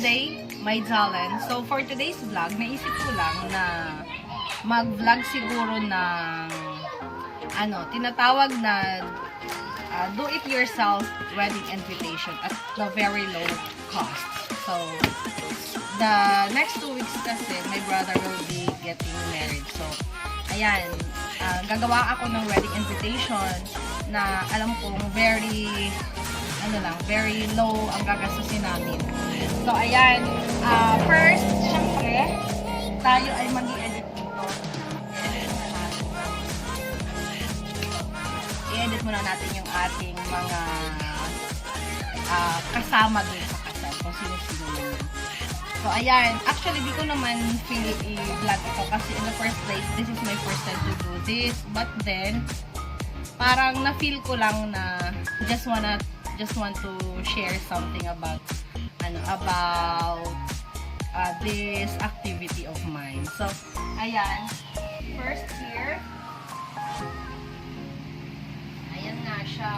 today, my Jalen. So, for today's vlog, naisip ko lang na mag-vlog siguro ng tinatawag na do-it-yourself wedding invitation at the very low cost. So, the next 2 weeks kasi, my brother will be getting married. So, ayan, gagawa ako ng wedding invitation na alam kong very low ang gagastusin namin. So, ayan, first, syempre, tayo ay mag-i-edit dito. I-edit muna natin yung ating mga kasama dun sa kasal, kung sino-sino yun. So, ayan, actually, di ko naman feel i-vlog ito kasi in the first place, this is my first time to do this. But then, parang na-feel ko lang na just want to share something about this activity of mine. So, ayan. First here. Ayan nga siya.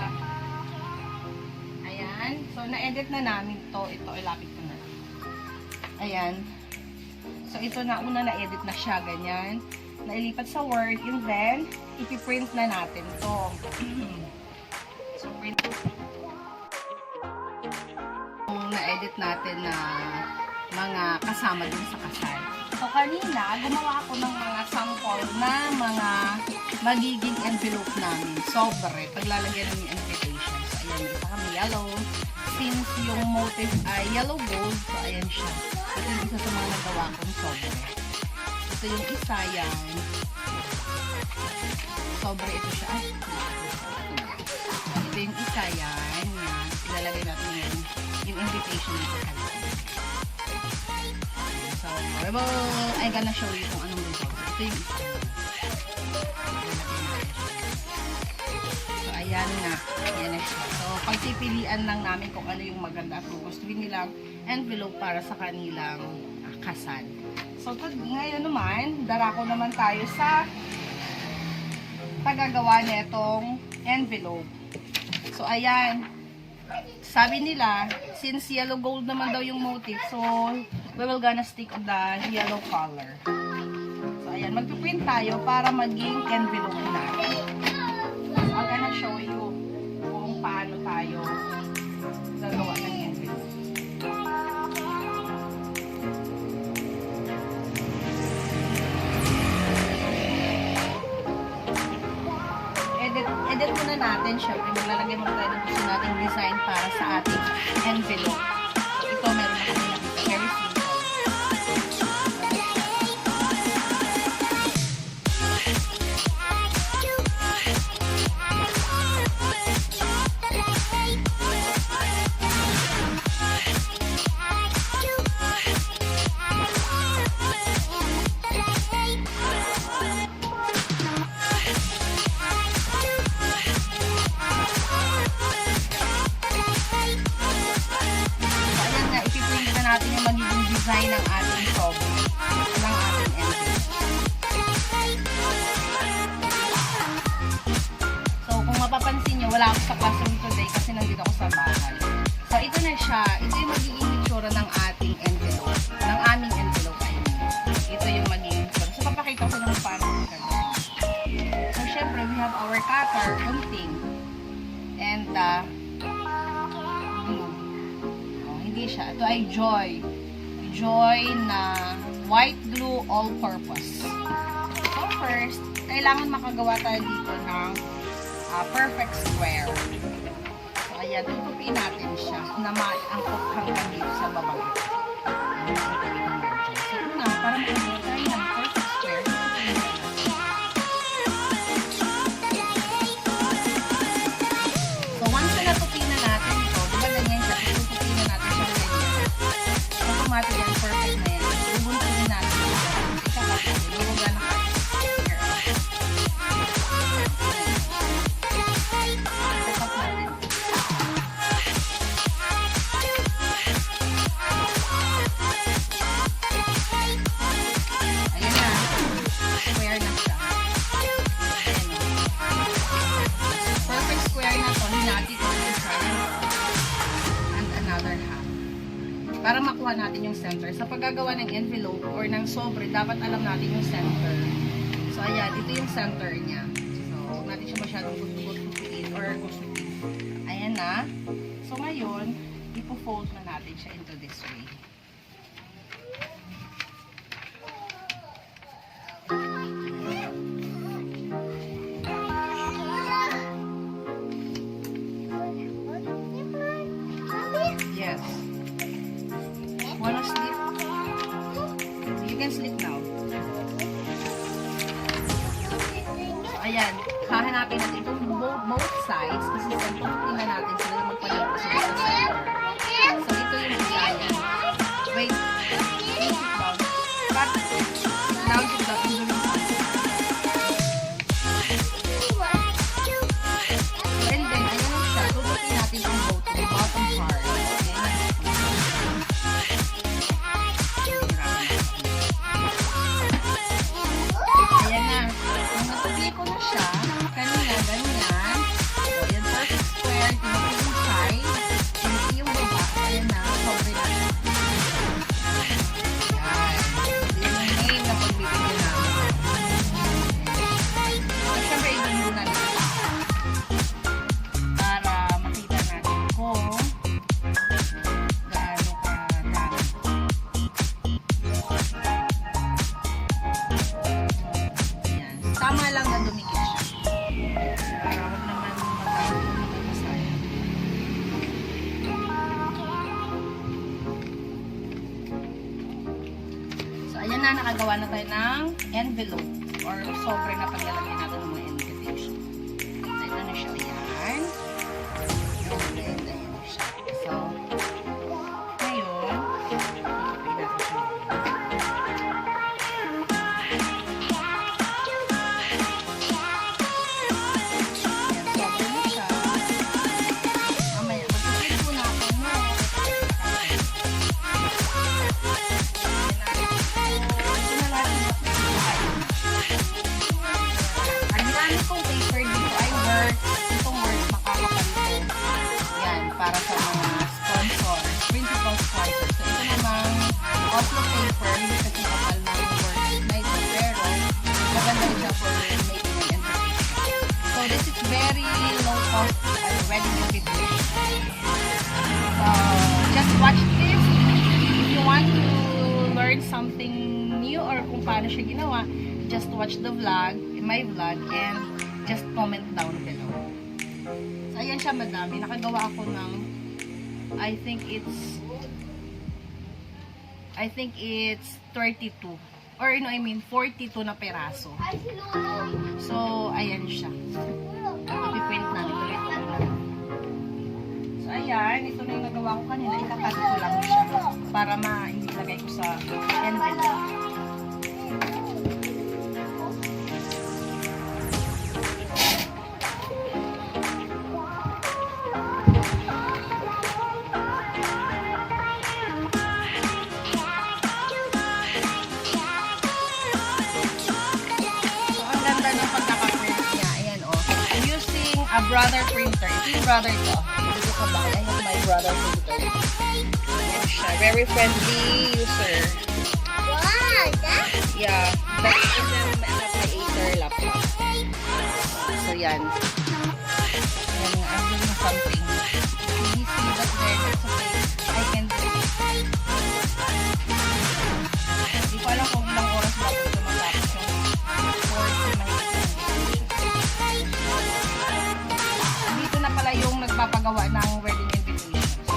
Ayan. So, na-edit na namin to. Ito, ilapit ko na. Ayan. So, ito na. Una na-edit na siya. Ganyan. Nailipat sa Word. And then, ipiprint na natin to. So, print. Na-edit natin na mga kasama din sa kasal. So, kanina, gumawa ako ng mga sample na mga magiging envelope namin. Sobre, paglalagyan ng invitation. So, ayan, isa kami yellow. Since yung motif ay yellow gold, so ayan siya. Ito yung isa sa mga nagawa kong sobre. Ito yung isa, yan. Sobre, ito siya. Ay, ito yung isa, yan. Ilalagay natin yung invitation dito sa kanila. So, I'm gonna show you kung anong result. Ito yung isa. So, ayan na. Ayan na siya. So, pagpipilian lang namin kung ano yung maganda at gustuhin nilang envelope para sa kanilang kasal. So, ngayon naman, darako naman tayo sa paggagawa nitong envelope. So, ayan. Sabi nila, since yellow gold naman daw yung motif, so we will gonna stick on the yellow color. So, ayan, magpiprint tayo para maging envelope natin. So, I'm gonna show you kung paano tayo gagawa ng envelope. Edit muna natin, syempre, maglalagay muna tayo ng gusto nating design para sa ating envelope. So, ito, meron na kami nakita. Very simple. Natin yung magiging design ng ating sobre, ng ating envelope. So, kung mapapansin nyo, wala ako sa classroom today kasi nandito ako sa bahay. So, ito na siya. Ito yung magiging itsura ng ating envelope. Ng aming envelope. Ito yung magiging itsura. So, papakita ko naman paano ito. So, syempre, we have our cutter, gunting, and glue. Hindi siya. Ito ay Joy. Joy na white glue all-purpose. So first, kailangan makagawa tayo dito ng perfect square. So ayan, tutupiin natin siya na maangkot hanggang dito sa baba. So una, para makagawa tayo ng perfect square. So once na natupiin na natin ito, diba ganyan siya, tutupiin na natin siya ganyan. Automatic yan, perfect na yan. Bubuntunin natin ito. Ikakapit, bubuga na ka. yung center. Sa paggagawa ng envelope or ng sobre, dapat alam natin yung center. So, ayan, ito yung center niya. So, huwag natin siya masyadong gustuin or gustuin. Ayan na. So, ngayon, ipo-fold na natin siya into this way. Yes. Wanna sleep? You can sleep now. So, ayan. Hahanapin natin itong both sides kasi tingnan natin sila magpalit sila sa center. So, ito yung design. Wait. Sit down. But, now sit down. And then, ayan yung siya. Tututin natin yung both to the bottom part. Ayan na. Nung natutuloy ko na siya, kanina, ganyan. So, ayan, perfect square. Tinutuloy yung side. Tinutuloy yung baba. Ayan na. Sobre na. Ayan. Ito yung name na pagbibigyan namin. At syempre, ibig muna nito. Para makita natin kung gaano kadami. Ayan. Tama lang na dumikit siya. Para huwag naman masaya. So, ayan na. Nakagawa na tayo ng envelope or sobre na paglalagay natin ng mga invitation. So, ito na siya. Ayan. Ayan na siya. So, ngayon, ipapay natin siya. Ayan, sobre na siya. Mamaya, magpipil po natin mo. Ang dami kong paper dito ay work. Itong work makakakalito. Yan, para sa mga sponsor. Principal sponsor. So, ito namang Oslo paper. Hindi kasi kapal ng work na ito. Pero, maganda rin siya for making an invitation. So, this is very low cost wedding invitation. So, just watch this. If you want to learn something new or kung paano siya ginawa, just watch the vlog, my vlog, and just comment down below. So, ayan siya madami. Nakagawa ako ng, I think it's 32. Or, no, I mean, 42 na peraso. So, ayan siya. Ipiprint namin. So, ayan. Ito na yung nagawa ko kanina. Ikakat ko lang siya para mailagay ko sa envelope. A brother printer. Ito yung brother ko. Dito sa bahay. I have my brother printer. Ayan siya. Very friendly user. Wow, that's Yeah. That's in the my Acer laptop. So, yan. Yan. I'm doing something. Easy but there. That's okay. I can do it. Hindi ko alam kung ilang oras bago ito matapos yung 40 mahigit. Dito na pala yung nagpapagawa ng wedding invitation. So,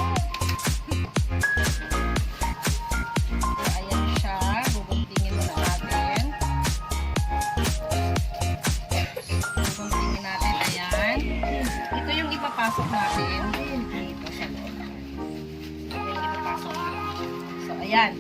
ayan siya. Guguntingin muna natin. Guguntingin natin. Ayan. Ito yung ipapasok natin dito sa loob. Ito yung ipapasok natin. So, ayan.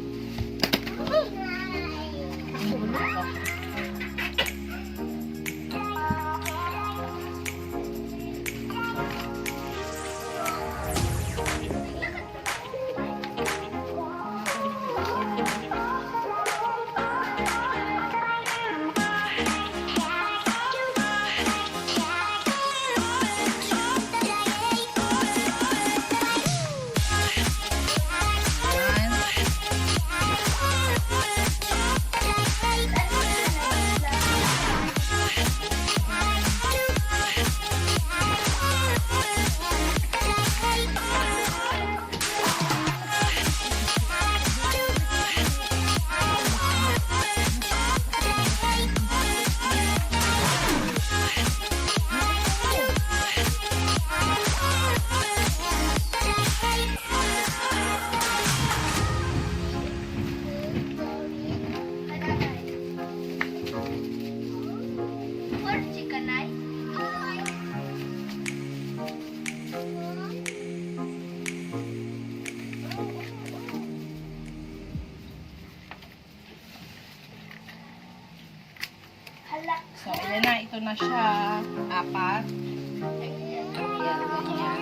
So, ayan na. Ito na siya. 4. Ayan, ganyan, ganyan,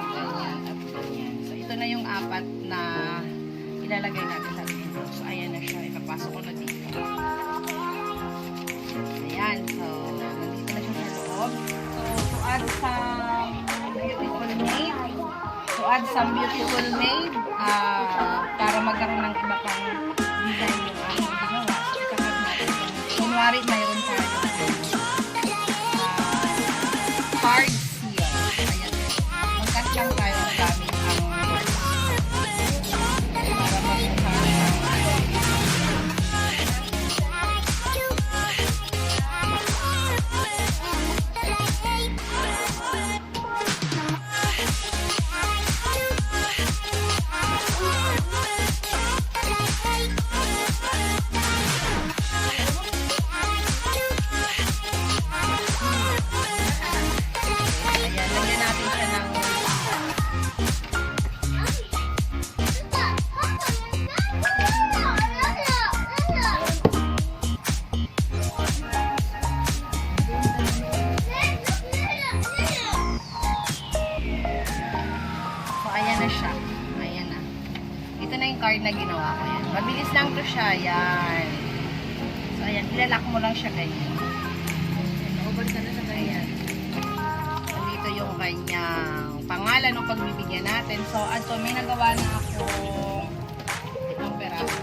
at ganyan. So, ito na yung 4 na ilalagay natin sa dito. So, ayan na siya. Ipapasok ko na dito. Ayan. So, nandito na siya sa loob. So, to add some beautiful maid, para magkaroon ng iba pang design yung aking ginawa. So, ikakat natin. Kunwari, mayroon tayo card seal. Ayan. Magkat lang tayo ang gamit ang para magmukha siya. Ayan na. Ito na yung card na ginawa ko yan. Mabilis lang to siya. Yan. So, ayan. Ilalak mo lang siya ganyan. Naubad ka na sa ganyan. Dito yung kanyang pangalan ng pagbibigyan natin. So, ato, may nagawa na ako itong peraso.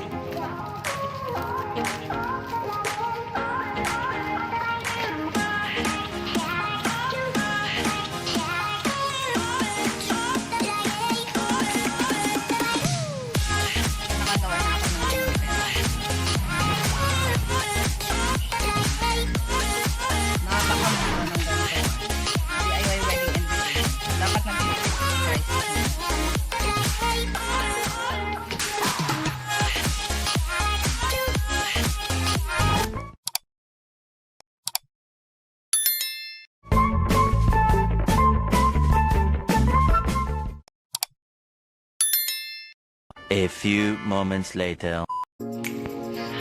A few moments later.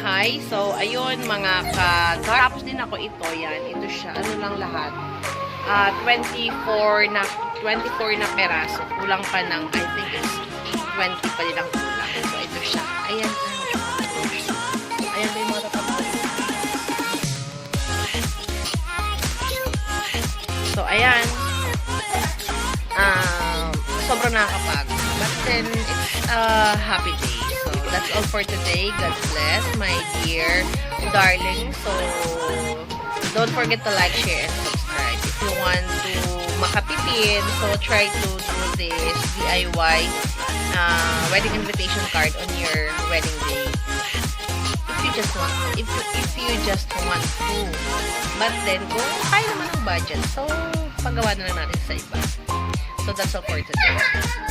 Hi, so ayun mga tapos din ako ito, yan, ito siya, ano lang lahat, 24 na peraso, kulang pa ng, I think it's 20 pa din ang kulang, so ito siya, ayan, ayan ba yung mga tatapos, so ayan, sobrang nakakapagod, but then it's a happy day. So that's all for today. God bless, my dear darling. So don't forget to like, share, and subscribe. If you want to makatipid, so try to do this DIY wedding invitation card on your wedding day. If you just want to. But then, kung kaya naman ang budget, so paggawa na lang natin sa iba. So that's all for today.